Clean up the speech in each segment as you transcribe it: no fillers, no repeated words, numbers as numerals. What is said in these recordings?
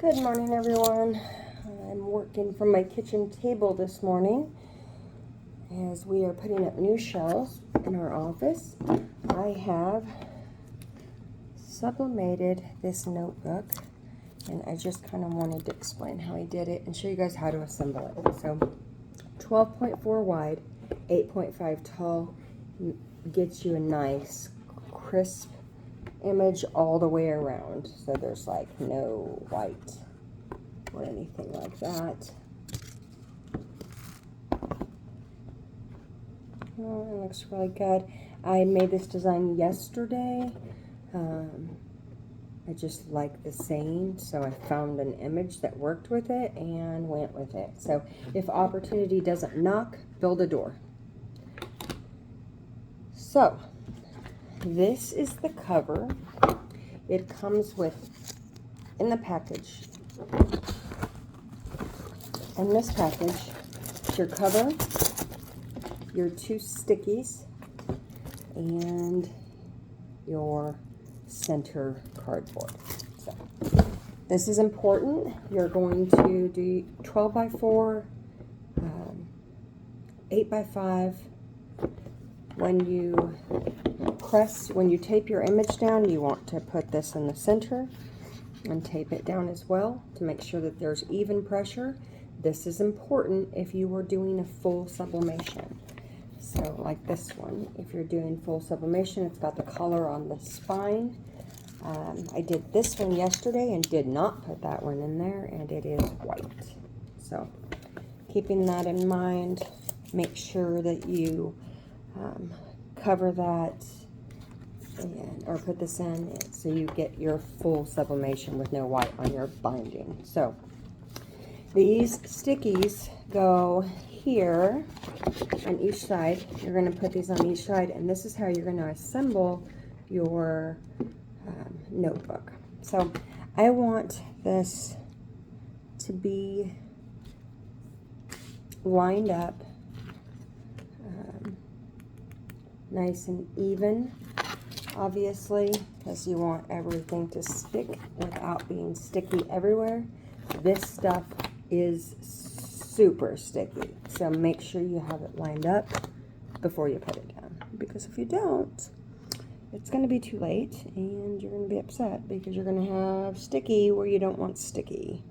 Good morning, everyone. I'm working from my kitchen table this morning as we are putting up new shelves in our office. I have sublimated this notebook, and I just kind of wanted to explain how I did it and show you guys how to assemble it. So 12.4 wide, 8.5 tall gets you a nice crisp image all the way around, so there's like no white or anything like that. Oh, it looks really good. I made this design yesterday. I just like the saying, so I found an image that worked with it and went with it. So if opportunity doesn't knock, build a door. So this is the cover. It comes with, in the package, in this package, your cover, your 2 stickies, and your center cardboard. So this is important. You're going to do 12 by 4, 8 by 5. When you tape your image down, you want to put this in the center and tape it down as well to make sure that there's even pressure. This is important if you are doing a full sublimation. So like this one, if you're doing full sublimation, it's got the color on the spine. I did this one yesterday and did not put that one in there, and it is white. So keeping that in mind, make sure that you cover that or put this in so you get your full sublimation with no white on your binding. So these stickies go here on each side. You're going to put these on each side, and this is how you're going to assemble your notebook. So I want this to be lined up nice and even, obviously, because you want everything to stick without being sticky everywhere. This stuff is super sticky, so make sure you have it lined up before you put it down, because if you don't, it's going to be too late and you're going to be upset because you're going to have sticky where you don't want sticky.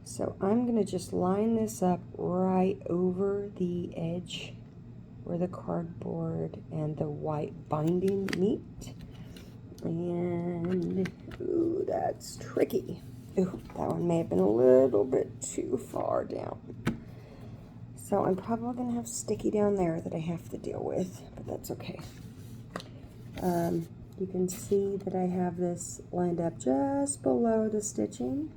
So I'm going to just line this up right over the edge where the cardboard and the white binding meet. And ooh, that's tricky. Ooh, that one may have been a little bit too far down. So I'm probably going to have sticky down there that I have to deal with, but that's okay. You can see that I have this lined up just below the stitching.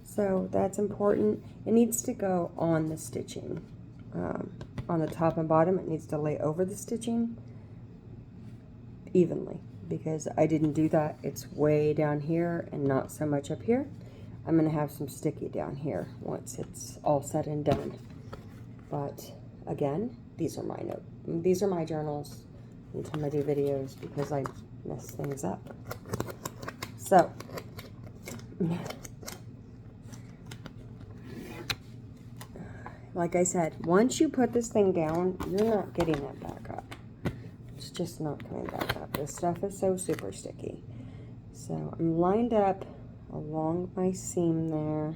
So that's important. It needs to go on the stitching. On the top and bottom, it needs to lay over the stitching evenly, because I didn't do that. It's way down here and not so much up here. I'm going to have some sticky down here once it's all said and done. But again, these are my journals until I do videos, because I mess things up. So like I said, once you put this thing down, you're not getting it back up. It's just not coming back up. This stuff is so super sticky. So I'm lined up along my seam there.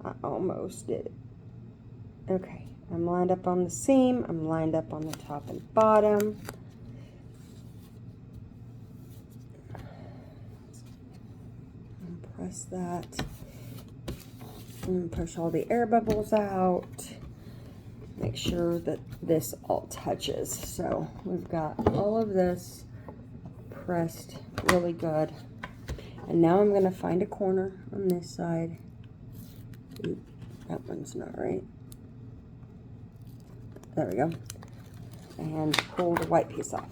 I almost did it. Okay, I'm lined up on the seam. I'm lined up on the top and bottom. And press that. And push all the air bubbles out. Make sure that this all touches. So we've got all of this pressed really good. And now I'm going to find a corner on this side. Ooh, that one's not right. There we go. And pull the white piece off.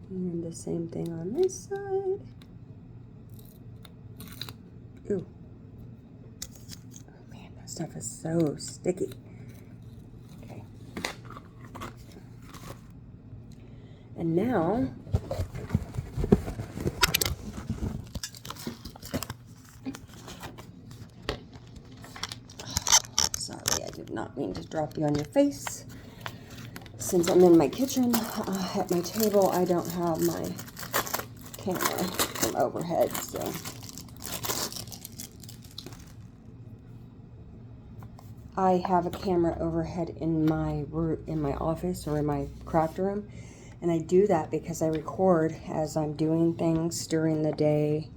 And the same thing on this side. Ooh. Oh man, that stuff is so sticky. Okay. And now not mean to drop you on your face. Since I'm in my kitchen at my table, I don't have my camera from overhead, so I have a camera overhead in my office or in my craft room, and I do that because I record as I'm doing things during the day,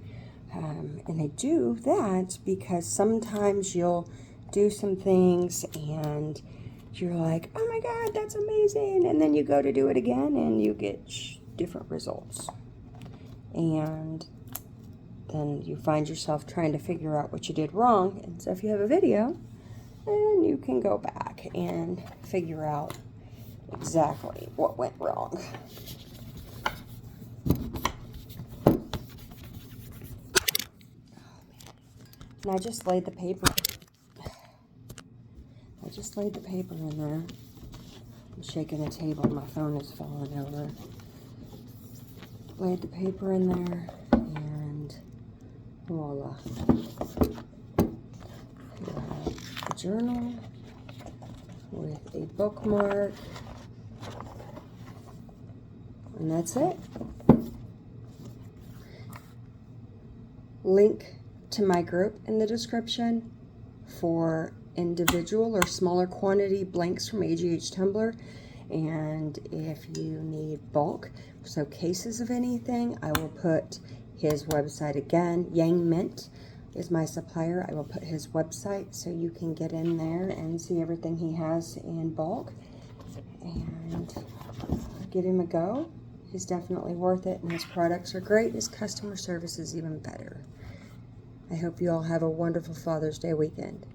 and I do that because sometimes you'll do some things and you're like, oh my god, that's amazing, and then you go to do it again and you get different results, and then you find yourself trying to figure out what you did wrong. And so if you have a video, then you can go back and figure out exactly what went wrong. And I just laid the paper. I just laid the paper in there. I'm shaking the table. My phone is falling over. Laid the paper in there, and voila. You have a journal with a bookmark, and that's it. Link to my group in the description for individual or smaller quantity blanks from AGH Tumbler. And if you need bulk, so cases of anything, I will put his website again. Yang Mint is my supplier. I will put his website so you can get in there and see everything he has in bulk and give him a go. He's definitely worth it, and his products are great. His customer service is even better. I hope you all have a wonderful Father's Day weekend.